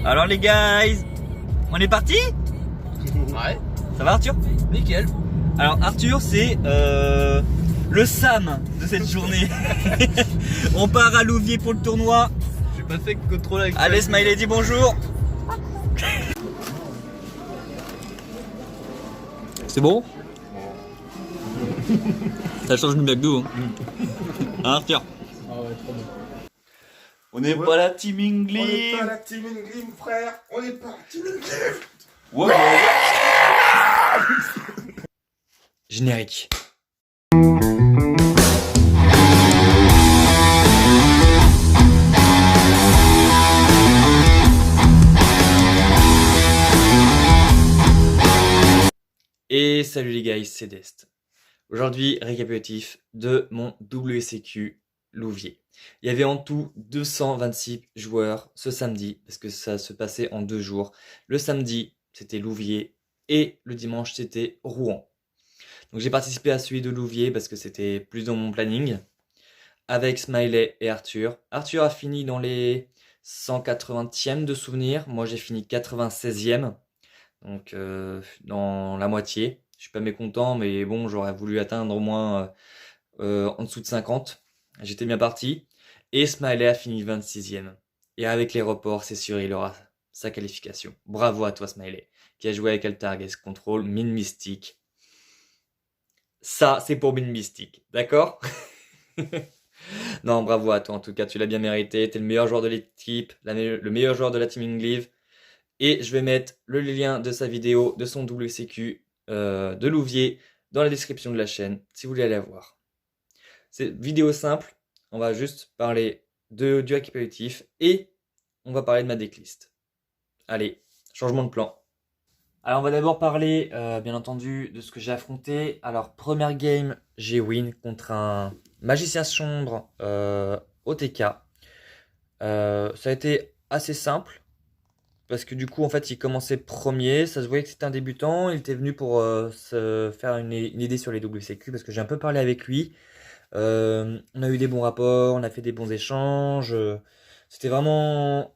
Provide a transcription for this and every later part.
Alors les guys, on est parti? Ouais. Ça va Arthur? Nickel. Alors Arthur c'est le Sam de cette journée. On part à Louviers pour le tournoi. J'ai pas fait que contrôler avec Allez Smiley, dis bonjour. C'est bon? Ça change du McDo hein. Hein Arthur? Ah ouais, trop bien. On n'est pas la team Inglim. On n'est pas la team Inglim, frère. On n'est pas la team Inglim. Ouais. Générique. Et salut les gars, c'est Dest. Aujourd'hui, récapitulatif de mon WSCQ Louviers. Il y avait en tout 226 joueurs ce samedi, parce que ça se passait en 2 jours. Le samedi, c'était Louviers, et le dimanche, c'était Rouen. Donc j'ai participé à celui de Louviers, parce que c'était plus dans mon planning, avec Smiley et Arthur. Arthur a fini dans les 180e de souvenirs, moi j'ai fini 96e, donc dans la moitié. Je suis pas mécontent, mais bon, j'aurais voulu atteindre au moins en dessous de 50. J'étais bien parti. Et Smiley a fini 26e. Et avec les reports, c'est sûr, il aura sa qualification. Bravo à toi, Smiley, qui a joué avec Altergeist Control, Mine Mystique. Ça, c'est pour Mine Mystique, d'accord? Non, bravo à toi, en tout cas, tu l'as bien mérité. T'es le meilleur joueur de l'équipe, le meilleur joueur de la Team Inglive. Et je vais mettre le lien de sa vidéo, de son WCQ de Louviers, dans la description de la chaîne, si vous voulez aller la voir. C'est une vidéo simple, on va juste parler du récapitulatif et on va parler de ma decklist. Allez, changement de plan. Alors on va d'abord parler, bien entendu, de ce que j'ai affronté. Alors première game, j'ai win contre un magicien sombre OTK. Ça a été assez simple. Parce que du coup, en fait, il commençait premier. Ça se voyait que c'était un débutant. Il était venu pour se faire une idée sur les WCQ. Parce que j'ai un peu parlé avec lui. On a eu des bons rapports. On a fait des bons échanges. C'était vraiment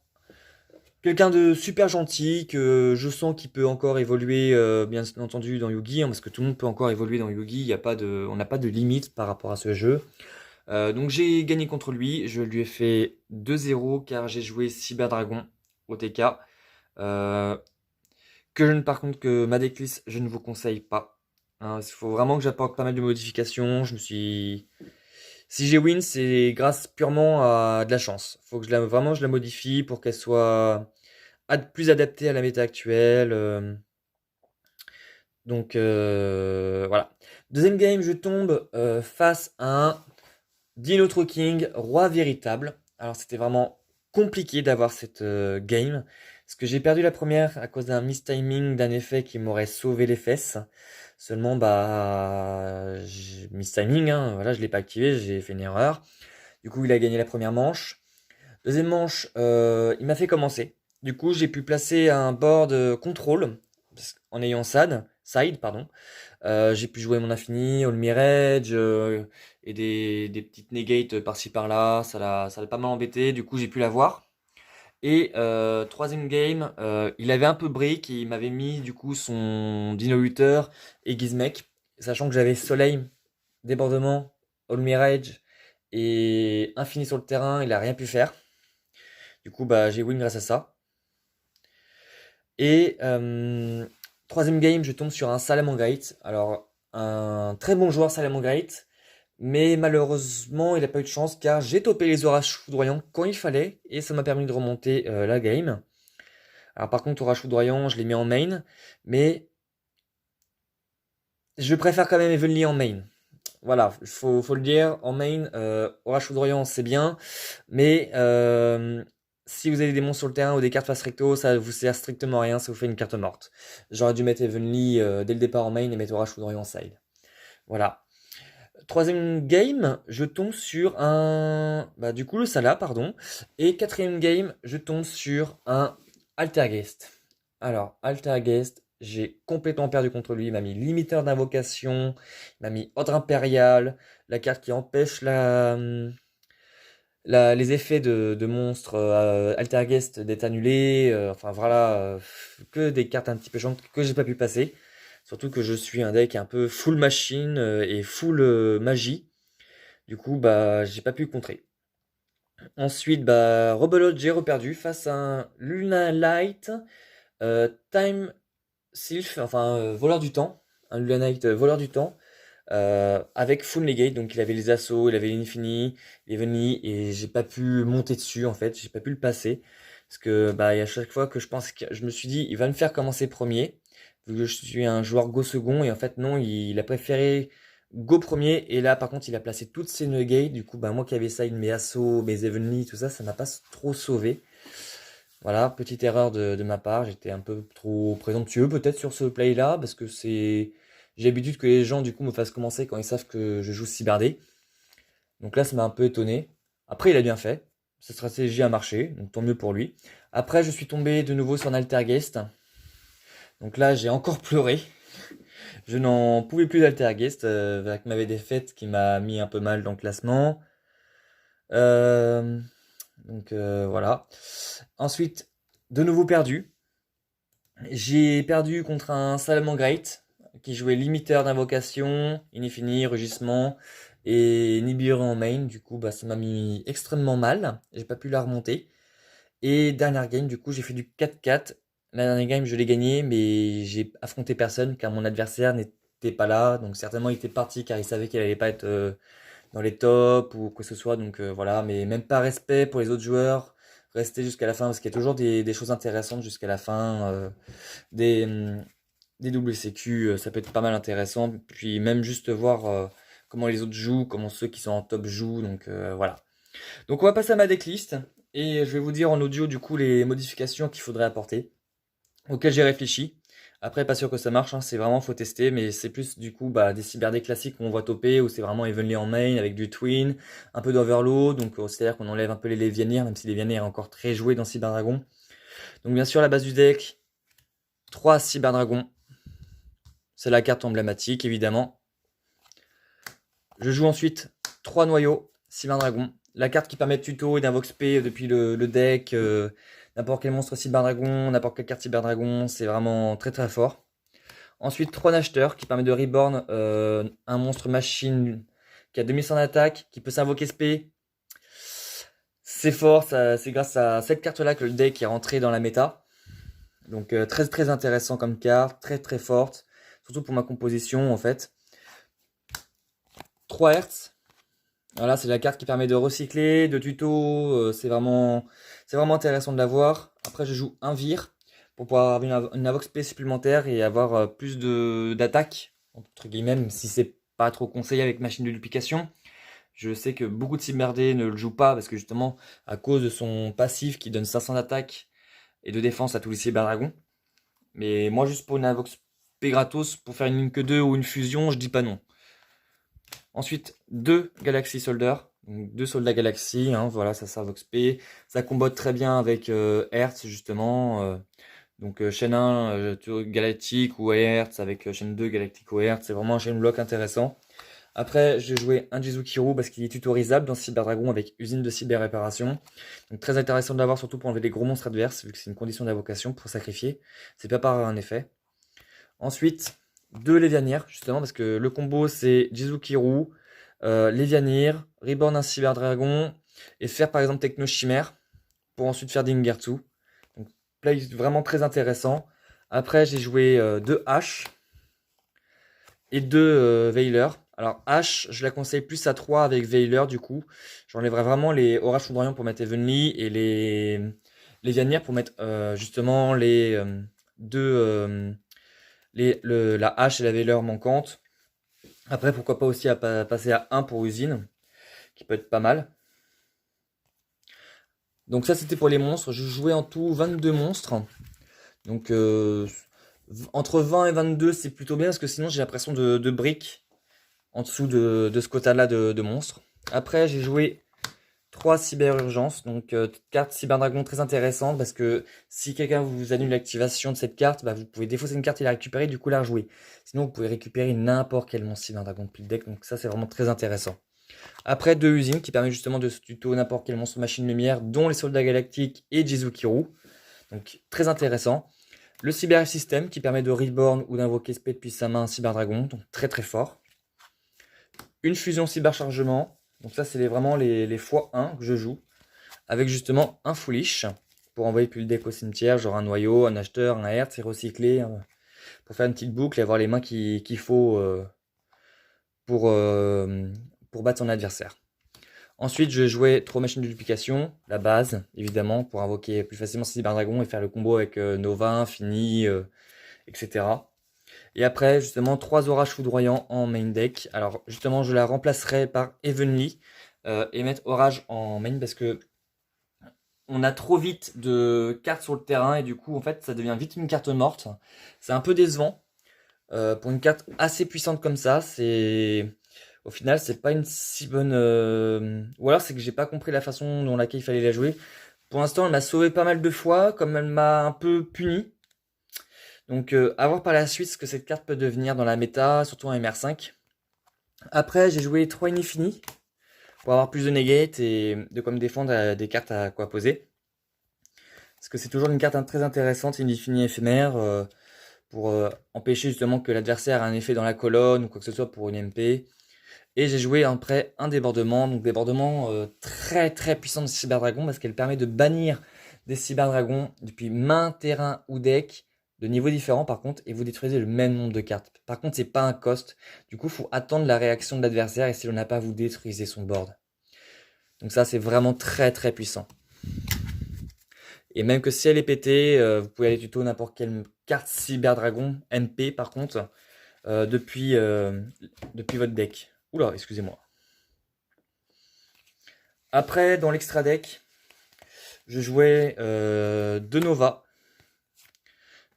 quelqu'un de super gentil. Que je sens qu'il peut encore évoluer, bien entendu, dans Yugi. Hein, parce que tout le monde peut encore évoluer dans Yugi. On n'a pas de limite par rapport à ce jeu. Donc j'ai gagné contre lui. Je lui ai fait 2-0 car j'ai joué Cyber Dragon OTK. Par contre, que ma decklist, je ne vous conseille pas. Hein, il faut vraiment que j'apporte pas mal de modifications. Si j'ai win, c'est grâce purement à de la chance. Faut que vraiment je la modifie pour qu'elle soit plus adaptée à la méta actuelle. Donc voilà. Deuxième game, je tombe face à un Dino King, roi véritable. Alors c'était vraiment compliqué d'avoir cette game. Parce que j'ai perdu la première à cause d'un mistiming, d'un effet qui m'aurait sauvé les fesses. Seulement, mistiming, hein, voilà, je l'ai pas activé, j'ai fait une erreur. Du coup, il a gagné la première manche. Deuxième manche, il m'a fait commencer. Du coup, j'ai pu placer un board contrôle en ayant side, pardon. J'ai pu jouer mon infini, all mirage et des petites negates par-ci par-là. Ça l'a pas mal embêté. Du coup, j'ai pu l'avoir. Et troisième game, il avait un peu break et il m'avait mis du coup son Dino Luther et Gizmek, sachant que j'avais Soleil, débordement, All Mirage et Infini sur le terrain, il a rien pu faire. Du coup, j'ai win grâce à ça. Et troisième game, je tombe sur un Salamangreat. Alors, un très bon joueur Salamangreat. Mais malheureusement, il n'a pas eu de chance car j'ai topé les orages foudroyants quand il fallait et ça m'a permis de remonter la game. Alors par contre, orage foudroyant, je l'ai mis en main, mais je préfère quand même Evenly en main. Voilà, faut le dire, en main, orage foudroyant c'est bien, mais si vous avez des monstres sur le terrain ou des cartes face recto, ça vous sert strictement à rien, ça vous fait une carte morte. J'aurais dû mettre Evenly dès le départ en main et mettre orage foudroyant en side. Voilà. Troisième game, je tombe sur un... du coup, le Salah, pardon. Et quatrième game, je tombe sur un Altergeist. Alors, Altergeist, j'ai complètement perdu contre lui. Il m'a mis limiteur d'invocation, il m'a mis ordre impérial, la carte qui empêche les effets de monstres Altergeist d'être annulés, enfin voilà, que des cartes un petit peu chiantes que j'ai pas pu passer. Surtout que je suis un deck un peu full machine et full magie. Du coup, bah, j'ai pas pu contrer. Ensuite, bah, rebelote, j'ai reperdu face à un Luna Light, Time Sylph, enfin voleur du temps, un Luna Light voleur du temps, avec full negate, donc il avait les assauts, il avait l'infini, l'eveny, et j'ai pas pu monter dessus en fait, j'ai pas pu le passer. Parce que bah, à chaque fois que je me suis dit, il va me faire commencer premier, vu que je suis un joueur go second, et en fait non, il a préféré go premier, et là par contre il a placé toutes ses negates, du coup bah moi qui avais ça, mes assauts, mes eveny, tout ça, ça m'a pas trop sauvé. Voilà, petite erreur de ma part, j'étais un peu trop présomptueux peut-être sur ce play là, parce que j'ai l'habitude que les gens du coup me fassent commencer quand ils savent que je joue Cyberdé. Donc là ça m'a un peu étonné. Après il a bien fait, sa stratégie a marché, donc tant mieux pour lui. Après je suis tombé de nouveau sur un Altergeist. Donc là j'ai encore pleuré. Je n'en pouvais plus d'Altergeist avec ma défaite qui m'a mis un peu mal dans le classement. Euh, voilà. Ensuite, de nouveau perdu. J'ai perdu contre un Salamangreat qui jouait limiteur d'invocation, Inifini, Rugissement et Nibiru en main. Du coup, bah, ça m'a mis extrêmement mal. J'ai pas pu la remonter. Et dernière game, du coup, j'ai fait du 4-4. La dernière game, je l'ai gagné, mais j'ai affronté personne car mon adversaire n'était pas là. Donc certainement, il était parti car il savait qu'il allait pas être dans les tops ou quoi que ce soit. Donc voilà, mais même pas respect pour les autres joueurs. Rester jusqu'à la fin parce qu'il y a toujours des choses intéressantes jusqu'à la fin. Des, hum, des WCQ, ça peut être pas mal intéressant. Puis même juste voir comment les autres jouent, comment ceux qui sont en top jouent. Donc voilà. Donc on va passer à ma decklist. Et je vais vous dire en audio du coup les modifications qu'il faudrait apporter, auxquelles j'ai réfléchi. Après, pas sûr que ça marche, hein, c'est vraiment faut tester, mais c'est plus du coup bah, des cyberdés classiques qu'on voit toper, où c'est vraiment evenly en main avec du twin, un peu d'overload, donc c'est-à-dire qu'on enlève un peu les Lévianirs, même si les Lévianirs est encore très joué dans Cyberdragon. Donc bien sûr la base du deck, 3 Cyberdragons, c'est la carte emblématique évidemment. Je joue ensuite 3 noyaux, Cyberdragon, la carte qui permet de tuto et d'invox P depuis le deck, n'importe quel monstre Cyberdragon, n'importe quelle carte Cyberdragon, c'est vraiment très très fort. Ensuite, 3 acheteurs qui permet de reborn un monstre machine qui a 2100 d'attaque, qui peut s'invoquer SP. C'est fort, c'est grâce à cette carte-là que le deck est rentré dans la méta. Donc très très intéressant comme carte, très très forte, surtout pour ma composition en fait. 3 Hertz, voilà, c'est la carte qui permet de recycler, de tuto, c'est vraiment intéressant de l'avoir. Après, je joue un Vir pour pouvoir avoir une Avox P supplémentaire et avoir plus d'attaque, entre guillemets, même si c'est pas trop conseillé avec machine de duplication. Je sais que beaucoup de cyberdés ne le jouent pas parce que justement, à cause de son passif qui donne 500 d'attaque et de défense à tous les cyberdragons. Mais moi, juste pour une Avox P gratos, pour faire une ligne que 2 ou une fusion, je dis pas non. Ensuite, 2 Galaxy Soldier, donc 2 soldats Galaxy, hein, voilà, ça sert Vox P. Ça combote très bien avec Hertz, justement. Donc chaîne 1 Galactique ou Hertz avec chaîne 2 Galactique ou Hertz, c'est vraiment un chaîne block intéressant. Après, j'ai joué un Jizukiru parce qu'il est tutorisable dans Cyberdragon avec usine de cyber réparation. Donc très intéressant de l'avoir, surtout pour enlever les gros monstres adverses, vu que c'est une condition d'invocation pour sacrifier. C'est pas par un effet. Ensuite, 2 Lévianir, justement, parce que le combo c'est Jizukiru, Lévianir, Reborn un Cyberdragon, et faire par exemple Techno Chimère, pour ensuite faire Dingertsu. Donc, play vraiment très intéressant. Après, j'ai joué 2 H et 2 Veiler. Alors, H, je la conseille plus à 3 avec Veiler, du coup. J'enlèverai vraiment les Orage Foudroyant pour mettre Evenly et les Lévianir pour mettre justement les deux. La hache et la veilleur manquante. Après, pourquoi pas aussi passer à 1 pour usine, qui peut être pas mal. Donc ça, c'était pour les monstres. Je jouais en tout 22 monstres. Donc entre 20 et 22, c'est plutôt bien, parce que sinon j'ai l'impression de briques en dessous de ce quota-là de monstres. Après, j'ai joué 3 cyber-urgences, donc carte cyberdragon très intéressante, parce que si quelqu'un vous annule l'activation de cette carte, bah, vous pouvez défausser une carte et la récupérer, du coup la rejouer. Sinon, vous pouvez récupérer n'importe quel monstre cyberdragon depuis le deck, donc ça c'est vraiment très intéressant. Après, 2 usines qui permettent justement de se tuto n'importe quel monstre machine lumière, dont les soldats galactiques et Jizukiru. Donc très intéressant. Le Cyber System qui permet de reborn ou d'invoquer spé depuis sa main un Cyber Dragon, donc très très fort. Une fusion Cyber Chargement, donc ça c'est vraiment les x1 que je joue. Avec justement un Foolish pour envoyer plus le deck au cimetière, genre un noyau, un acheteur, un hertz et recycler pour faire une petite boucle et avoir les mains qu'il faut pour battre son adversaire. Ensuite, je jouais 3 machines de duplication, la base, évidemment, pour invoquer plus facilement Cyber Dragon et faire le combo avec Nova, Infini, etc. Et après, justement, 3 orages foudroyants en main deck. Alors, justement, je la remplacerai par Evenly et mettre orage en main parce que on a trop vite de cartes sur le terrain et du coup, en fait, ça devient vite une carte morte. C'est un peu décevant. Pour une carte assez puissante comme ça, au final, c'est pas une si bonne. Ou alors, c'est que j'ai pas compris la façon dont laquelle il fallait la jouer. Pour l'instant, elle m'a sauvé pas mal de fois, comme elle m'a un peu puni. Donc, à voir par la suite ce que cette carte peut devenir dans la méta, surtout en MR5. Après, j'ai joué 3 Inifini pour avoir plus de negate et de quoi me défendre des cartes à quoi poser. Parce que c'est toujours une carte très intéressante, Inifini éphémère, pour empêcher justement que l'adversaire ait un effet dans la colonne ou quoi que ce soit pour une MP. Et j'ai joué après un débordement, donc débordement très très puissant de Cyber Dragon parce qu'elle permet de bannir des Cyber Dragons depuis main, terrain ou deck de niveaux différents par contre et vous détruisez le même nombre de cartes. Par contre c'est pas un cost, du coup il faut attendre la réaction de l'adversaire et si on n'a pas vous détruisez son board. Donc ça c'est vraiment très très puissant. Et même que si elle est pétée, vous pouvez aller tuto n'importe quelle carte Cyber Dragon, MP par contre, depuis votre deck. Oula, excusez-moi. Après, dans l'extra deck, je jouais 2 Nova,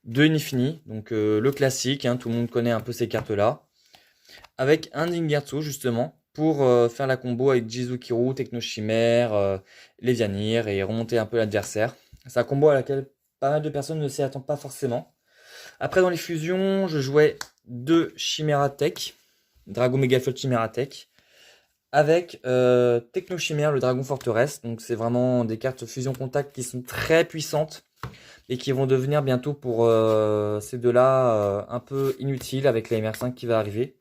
2 Inifini, donc le classique, hein, tout le monde connaît un peu ces cartes-là, avec un Dingertsu justement, pour faire la combo avec Jizukiru, Technochimère, Lévianir et remonter un peu l'adversaire. C'est un combo à laquelle pas mal de personnes ne s'y attendent pas forcément. Après, dans les fusions, je jouais 2 Chimera Tech, Dragon Megaflotte Chimera Tech, avec Technochimère, le Dragon Forteresse. Donc c'est vraiment des cartes fusion contact qui sont très puissantes et qui vont devenir bientôt pour ces deux-là un peu inutiles avec la MR5 qui va arriver.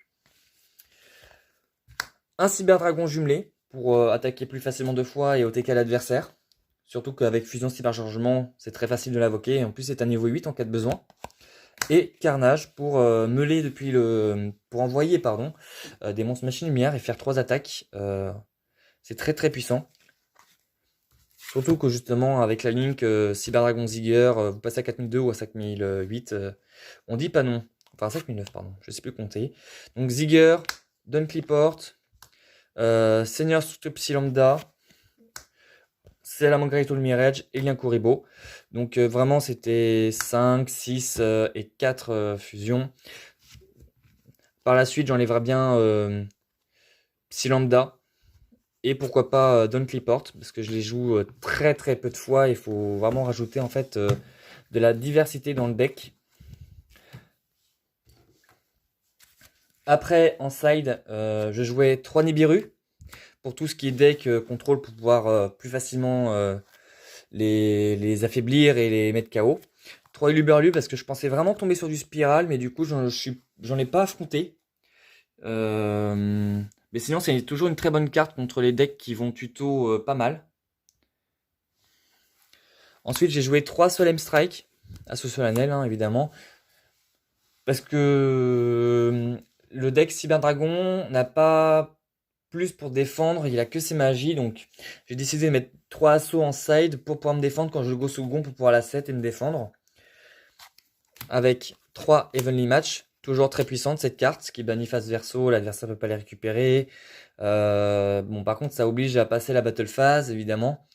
Un Cyber Dragon jumelé pour attaquer plus facilement 2 fois et OTK l'adversaire. Surtout qu'avec Fusion Cyber Chargement, c'est très facile de l'invoquer. Et en plus, c'est un niveau 8 en cas de besoin. Et Carnage pour pour envoyer des monstres machines lumière et faire 3 attaques. C'est très très puissant. Surtout que justement avec la link Cyber Dragon Zigger, vous passez à 4002 ou à 5008, on dit pas non. Enfin 5009 pardon, je sais plus compter. Donc Zigger, Dunklyport, Seigneur Psy Lambda, c'est la Margarito Mirage et Lien Kuribo. Donc vraiment c'était 5, 6 et 4 fusions. Par la suite j'enlèverai bien Psy Lambda. Et pourquoi pas Dunklyport, parce que je les joue très très peu de fois. Il faut vraiment rajouter en fait de la diversité dans le deck. Après en side, je jouais 3 Nibiru pour tout ce qui est deck contrôle pour pouvoir plus facilement les affaiblir et les mettre KO. 3 Uluberlu parce que je pensais vraiment tomber sur du Spiral, mais du coup j'en ai pas affronté. Mais sinon c'est toujours une très bonne carte contre les decks qui vont tuto pas mal. Ensuite j'ai joué 3 Solemn Strike, Assaut solennel hein, évidemment. Parce que le deck Cyber Dragon n'a pas plus pour défendre, il a que ses magies. Donc j'ai décidé de mettre 3 assauts en side pour pouvoir me défendre quand je go second pour pouvoir la set et me défendre. Avec 3 Heavenly Match. Toujours très puissante cette carte, qui bannit face verso, l'adversaire ne peut pas les récupérer. Bon, par contre, ça oblige à passer la battle phase, évidemment.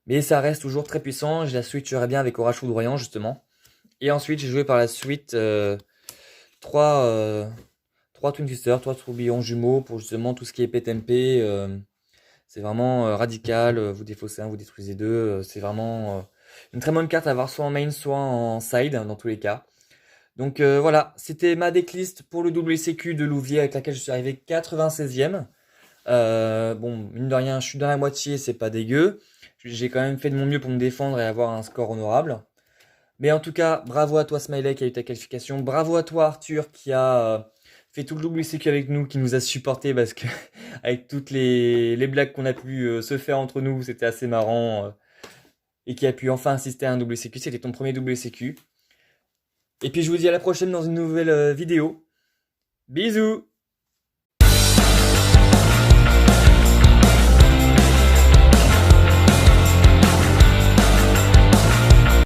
Mais ça reste toujours très puissant. Je la switcherai bien avec Orage Foudroyant, justement. Et ensuite, j'ai joué par la suite 3 Twin Twister, 3 tourbillons jumeaux pour justement tout ce qui est PTMP. C'est vraiment radical. Vous défaussez un, vous détruisez deux. C'est vraiment une très bonne carte à avoir soit en main, soit en side, dans tous les cas. Donc voilà, c'était ma decklist pour le WCQ de Louviers avec laquelle je suis arrivé 96e. Bon, mine de rien, je suis dans la moitié, c'est pas dégueu. J'ai quand même fait de mon mieux pour me défendre et avoir un score honorable. Mais en tout cas, bravo à toi Smiley qui a eu ta qualification. Bravo à toi Arthur qui a fait tout le double CQ avec nous, qui nous a supporté parce que avec toutes les blagues qu'on a pu se faire entre nous, c'était assez marrant. Et qui a pu enfin assister à un double CQ. C'était ton premier double CQ. Et puis je vous dis à la prochaine dans une nouvelle vidéo. Bisous!